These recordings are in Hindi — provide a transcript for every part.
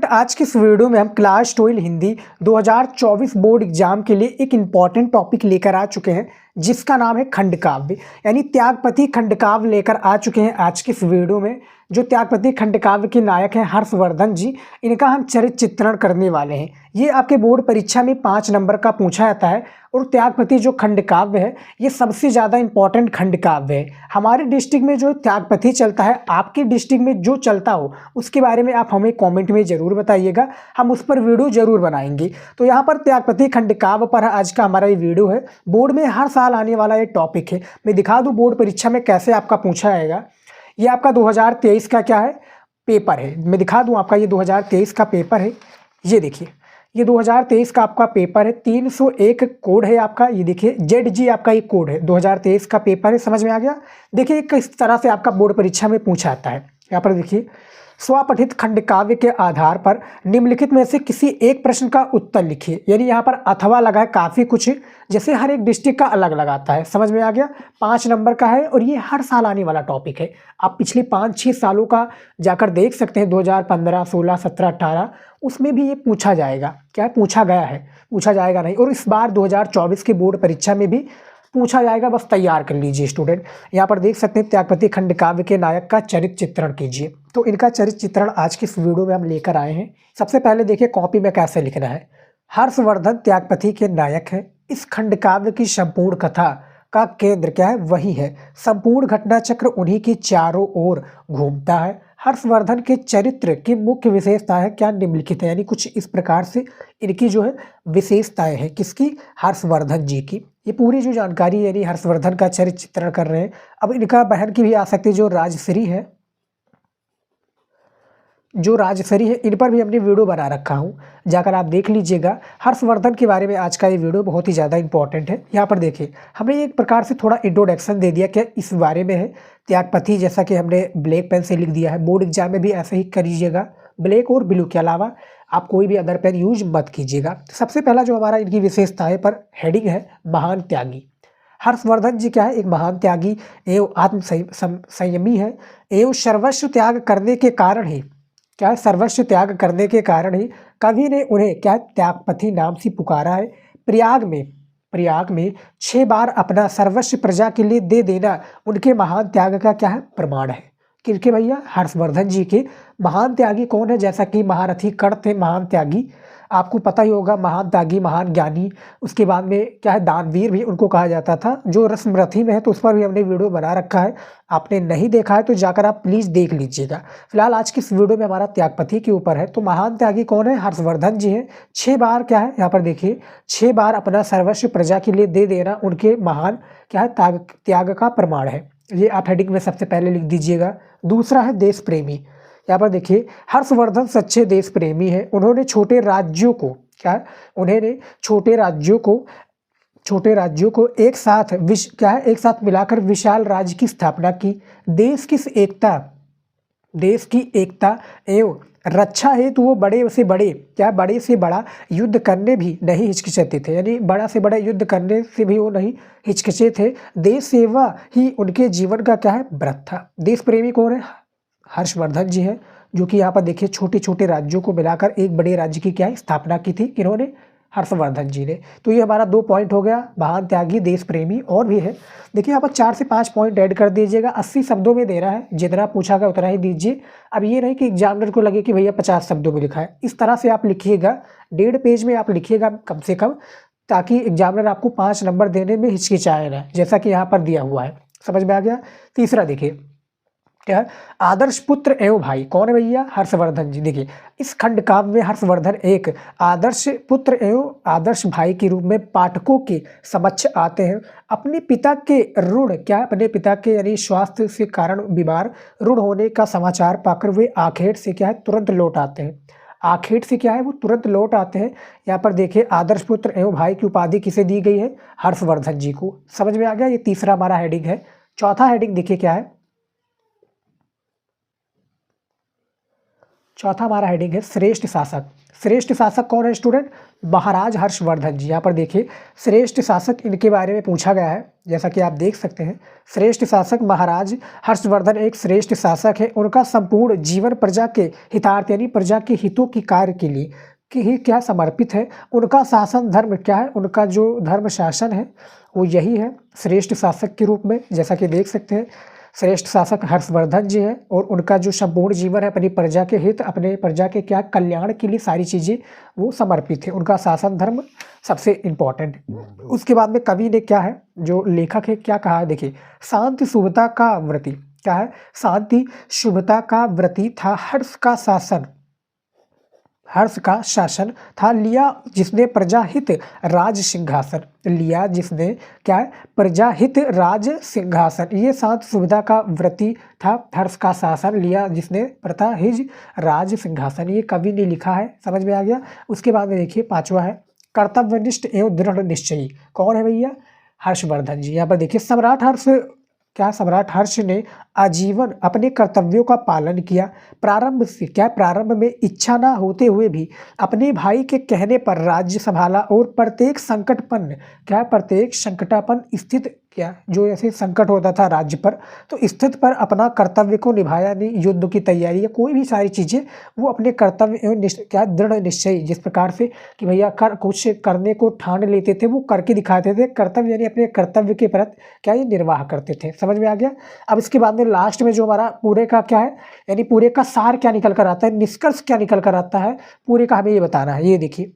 आज की इस वीडियो में हम क्लास 12 हिंदी 2024 बोर्ड एग्जाम के लिए एक इम्पॉर्टेंट टॉपिक लेकर आ चुके हैं जिसका नाम है खंडकाव्य यानी त्यागपति खंडकाव्य लेकर आ चुके हैं आज की इस वीडियो में। जो त्यागपति खंडकाव्य के नायक हैं हर्षवर्धन जी, इनका हम चरित्र चित्रण करने वाले हैं। ये आपके बोर्ड परीक्षा में 5 नंबर का पूछा जाता है और त्यागपति जो खंडकाव्य है ये सबसे ज़्यादा इंपॉर्टेंट खंडकाव्य है। हमारे डिस्ट्रिक्ट में जो त्यागपति चलता है, आपके डिस्ट्रिक्ट में जो चलता हो उसके बारे में आप हमें कमेंट में ज़रूर बताइएगा, हम उस पर वीडियो ज़रूर बनाएंगे। तो यहाँ पर त्यागपति खंडकाव्य पर आज का हमारा ये वीडियो है। बोर्ड में हर साल आने वाला ये टॉपिक है। मैं दिखा दूँ बोर्ड परीक्षा में कैसे आपका पूछा जाएगा। ये आपका 2023 का क्या है पेपर है, मैं दिखा दूं आपका ये 2023 का पेपर है। ये देखिए ये 2023 का आपका पेपर है, 301 कोड है आपका। ये देखिए ZG आपका ये कोड है, 2023 का पेपर है। समझ में आ गया। देखिए किस तरह से आपका बोर्ड परीक्षा में पूछा आता है। यहाँ पर देखिए स्वपठित खंडकाव्य के आधार पर निम्नलिखित में से किसी एक प्रश्न का उत्तर लिखिए। यानी यहाँ पर अथवा लगा है, काफ़ी कुछ जैसे हर एक डिस्ट्रिक्ट का अलग लगाता है। समझ में आ गया। 5 नंबर का है और ये हर साल आने वाला टॉपिक है। आप पिछले 5-6 सालों का जाकर देख सकते हैं, 2015, 16, 17, 18 उसमें भी ये पूछा जाएगा। क्या है? पूछा गया है, पूछा जाएगा नहीं। और इस बार 2024 की बोर्ड परीक्षा में भी पूछा जाएगा, बस तैयार कर लीजिए स्टूडेंट। यहाँ पर देख सकते हैं त्यागपति खंडकाव्य के नायक का चरित्र चित्रण कीजिए। तो इनका चरित्र चित्रण आज की इस वीडियो में हम लेकर आए हैं। सबसे पहले देखिए कॉपी में कैसे लिखना है। हर्षवर्धन त्यागपति के नायक है। इस खंडकाव्य की संपूर्ण कथा का केंद्र क्या है? वही है। संपूर्ण घटना चक्र उन्हीं की चारों ओर घूमता है। हर्षवर्धन के चरित्र की मुख्य विशेषता है क्या? निम्नलिखित है। यानी कुछ इस प्रकार से इनकी जो है विशेषताएं हैं। किसकी? हर्षवर्धन जी की। ये पूरी जो जानकारी यानी हर्षवर्धन का चरित्र चित्रण कर रहे हैं। अब इनका बहन की भी आ सकती है जो राजश्री है, जो राजश्री है, इन पर भी हमने वीडियो बना रखा हूँ, जाकर आप देख लीजिएगा। हर्षवर्धन के बारे में आज का ये वीडियो बहुत ही ज़्यादा इंपॉर्टेंट है। यहाँ पर देखिए हमने एक प्रकार से थोड़ा इंट्रोडक्शन दे दिया कि इस बारे में है त्यागपति, जैसा कि हमने ब्लैक पेन से लिख दिया है। बोर्ड एग्जाम में भी ऐसे ही करिएगा, ब्लैक और ब्लू के अलावा आप कोई भी अदर पेन यूज मत कीजिएगा। सबसे पहला जो हमारा इनकी विशेषताएं पर हेडिंग है महान त्यागी। हर्षवर्धन जी क्या है? एक महान त्यागी एवं आत्म संयमी है एवं सर्वस्व त्याग करने के कारण ही क्या है? सर्वस्व त्याग करने के कारण ही कवि ने उन्हें क्या है? त्यागपति नाम से पुकारा है। प्रयाग में 6 बार अपना सर्वस्व प्रजा के लिए दे देना उनके महान त्याग का क्या है? प्रमाण है। किनके भैया? हर्षवर्धन जी के। महान त्यागी कौन है? जैसा कि महारथी कर्ण थे महान त्यागी, आपको पता ही होगा। महान त्यागी, महान ज्ञानी, उसके बाद में क्या है? दानवीर भी उनको कहा जाता था। जो रस्मरथी में है तो उस पर भी हमने वीडियो बना रखा है, आपने नहीं देखा है तो जाकर आप प्लीज़ देख लीजिएगा। फिलहाल आज की इस वीडियो में हमारा त्यागपति के ऊपर है। तो महान त्यागी कौन है? हर्षवर्धन जी हैं। 6 बार क्या है? यहाँ पर देखिए 6 बार अपना सर्वस्व प्रजा के लिए दे देना उनके महान क्या है? त्याग का प्रमाण है। ये आप हेडिंग में सबसे पहले लिख दीजिएगा। दूसरा है देश प्रेमी। यहाँ पर देखिए हर्षवर्धन सच्चे देश प्रेमी है। उन्होंने छोटे राज्यों को क्या है? उन्होंने छोटे राज्यों को एक साथ एक साथ मिलाकर विशाल राज्य की स्थापना की। देश की एकता एवं रक्षा हेतु वो बड़े से बड़ा युद्ध करने भी नहीं हिचकिचाते थे। यानी बड़ा से बड़ा युद्ध करने से भी वो नहीं हिचकिचे थे। देश सेवा ही उनके जीवन का क्या है? व्रत था। देश प्रेमी कौन है? हर्षवर्धन जी हैं, जो कि यहाँ पर देखिए छोटे छोटे राज्यों को मिलाकर एक बड़े राज्य की क्या है? स्थापना की थी। किन्होंने? हर्षवर्धन जी ने। तो ये हमारा 2 पॉइंट हो गया, महान त्यागी, देश प्रेमी। और भी है, देखिए यहाँ पर 4 से 5 पॉइंट ऐड कर दीजिएगा। 80 शब्दों में दे रहा है, जितना पूछा गया उतना ही दीजिए। अब ये नहीं कि एग्जामिनर को लगे कि भैया 50 शब्दों में लिखा है। इस तरह से आप लिखिएगा, 1.5 पेज में आप लिखिएगा कम से कम, ताकि एग्जामिनर आपको 5 नंबर देने में हिचकिचाए ना, जैसा कि यहाँ पर दिया हुआ है। समझ में आ गया। तीसरा देखिए क्या है? आदर्श पुत्र एवं भाई। कौन है भैया? हर्षवर्धन जी। देखिए इस खंडकाव्य में हर्षवर्धन एक आदर्श पुत्र एवं आदर्श भाई के रूप में पाठकों के समक्ष आते हैं। अपने पिता के अपने पिता के यानी स्वास्थ्य से कारण बीमार ऋण होने का समाचार पाकर वे आखेट से क्या है? तुरंत लौट आते हैं। आखेट से क्या है? वो तुरंत लौट आते हैं। यहाँ पर देखिए आदर्श पुत्र एवं भाई की उपाधि किसे दी गई है? हर्षवर्धन जी को। समझ में आ गया। ये तीसरा हमारा हेडिंग है। चौथा हेडिंग देखिए क्या है? चौथा हमारा हेडिंग है श्रेष्ठ शासक। श्रेष्ठ शासक कौन है स्टूडेंट? महाराज हर्षवर्धन जी। यहाँ पर देखिए श्रेष्ठ शासक इनके बारे में पूछा गया है, जैसा कि आप देख सकते हैं। श्रेष्ठ शासक महाराज हर्षवर्धन एक श्रेष्ठ शासक है। उनका संपूर्ण जीवन प्रजा के हितार्थ यानी प्रजा के हितों की कार्य के लिए कि ही क्या समर्पित है। उनका शासन धर्म क्या है? उनका जो धर्म शासन है वो यही है श्रेष्ठ शासक के रूप में, जैसा कि देख सकते हैं। श्रेष्ठ शासक हर्षवर्धन जी हैं और उनका जो संपूर्ण जीवन है अपनी प्रजा के हित, अपने प्रजा के क्या कल्याण के लिए सारी चीज़ें वो समर्पित है। उनका शासन धर्म सबसे इम्पोर्टेंट। उसके बाद में कवि ने क्या है, जो लेखक है क्या कहा है, देखिए शांति शुभता का व्रती। क्या है? शांति शुभता का व्रती था हर्ष का शासन। हर्ष का शासन था लिया जिसने प्रजाहित राज सिंहासन। लिया जिसने क्या है? प्रजाहित राज सिंहासन। ये शांत सुविधा का व्रती था। हर्ष का शासन लिया जिसने प्रजाहित राज सिंहासन। ये कवि ने लिखा है, समझ में आ गया। उसके बाद में देखिए पांचवा है कर्तव्यनिष्ठ एवं दृढ़ निश्चयी। कौन है भैया? हर्षवर्धन जी। यहाँ पर देखिए सम्राट हर्ष क्या? सम्राट हर्ष ने आजीवन अपने कर्तव्यों का पालन किया। प्रारंभ से क्या? प्रारंभ में इच्छा ना होते हुए भी अपने भाई के कहने पर राज्य संभाला और प्रत्येक संकटपन्न क्या? प्रत्येक संकटापन स्थित क्या जो ऐसे संकट होता था राज्य पर, तो स्थित पर अपना कर्तव्य को निभाया। नहीं युद्ध की तैयारी या कोई भी सारी चीज़ें वो अपने कर्तव्य एवं क्या दृढ़ निश्चय, जिस प्रकार से कि भैया कुछ करने को ठान लेते थे वो करके दिखाते थे। कर्तव्य यानी अपने कर्तव्य के प्रति क्या ये निर्वाह करते थे। समझ में आ गया। अब इसके बाद में लास्ट में जो हमारा पूरे का क्या है, यानी पूरे का सार क्या निकल कर आता है, निष्कर्ष क्या निकल कर आता है, पूरे का हमें ये बताना है। ये देखिए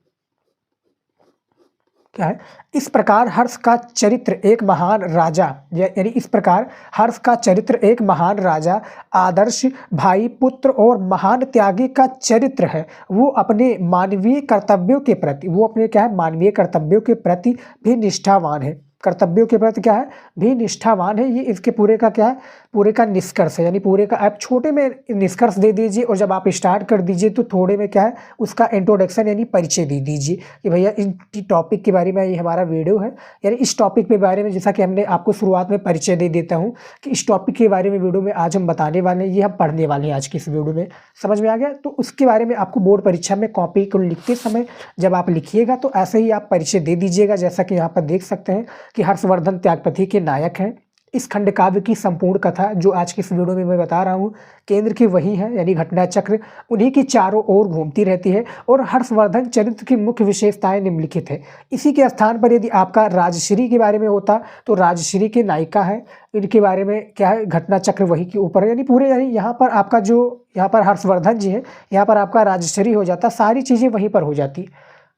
क्या है, इस प्रकार हर्ष का चरित्र एक महान राजा, यानी इस प्रकार हर्ष का चरित्र एक महान राजा, आदर्श भाई, पुत्र और महान त्यागी का चरित्र है। वो अपने मानवीय कर्तव्यों के प्रति, वो अपने क्या है मानवीय कर्तव्यों के प्रति भी निष्ठावान है। कर्तव्यों के प्रति क्या है? भी निष्ठावान है। ये इसके पूरे का क्या है? पूरे का निष्कर्ष है। यानी पूरे का आप छोटे में निष्कर्ष दे दीजिए और जब आप स्टार्ट कर दीजिए तो थोड़े में क्या है उसका इंट्रोडक्शन यानी परिचय दे दीजिए कि भैया इन टॉपिक के बारे में ये हमारा वीडियो है। यानी इस टॉपिक के बारे में जैसा कि हमने आपको शुरुआत में परिचय दे देता हूँ कि इस टॉपिक के बारे में वीडियो में आज हम बताने वाले हैं, ये हम पढ़ने वाले हैं आज की इस वीडियो में। समझ में आ गया। तो उसके बारे में आपको बोर्ड परीक्षा में कॉपी को लिखते समय जब आप लिखिएगा तो ऐसे ही आप परिचय दे दीजिएगा। जैसा कि यहाँ पर देख सकते हैं कि हर्षवर्धन त्यागपति के नायक हैं। इस खंड काव्य की संपूर्ण कथा जो आज की इस वीडियो में मैं बता रहा हूँ केंद्र की वही है, यानी घटना चक्र उन्हीं की चारों ओर घूमती रहती है और हर्षवर्धन चरित्र की मुख्य विशेषताएं निम्नलिखित है। इसी के स्थान पर यदि आपका राजश्री के बारे में होता तो राजश्री के नायिका है, इनके बारे में क्या है घटना चक्र वही के ऊपर है। यानी पूरे यानी यहाँ पर आपका जो यहाँ पर हर्षवर्धन जी है, यहाँ पर आपका राजश्री हो जाता, सारी चीज़ें वहीं पर हो जाती।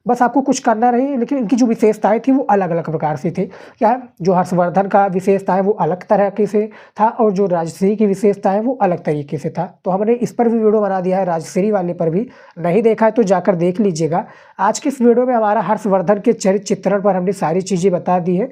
बस आपको कुछ करना नहीं, लेकिन इनकी जो विशेषताएं थी वो अलग अलग प्रकार से थी। क्या है? जो हर्षवर्धन का विशेषता है वो अलग तरीके से था और जो राजश्री की विशेषता है वो अलग तरीके से था। तो हमने इस पर भी वीडियो बना दिया है, राजश्री वाले पर भी नहीं देखा है तो जाकर देख लीजिएगा। आज की इस वीडियो में हमारा हर्षवर्धन के चरित्र चित्रण पर हमने सारी चीज़ें बता दी है।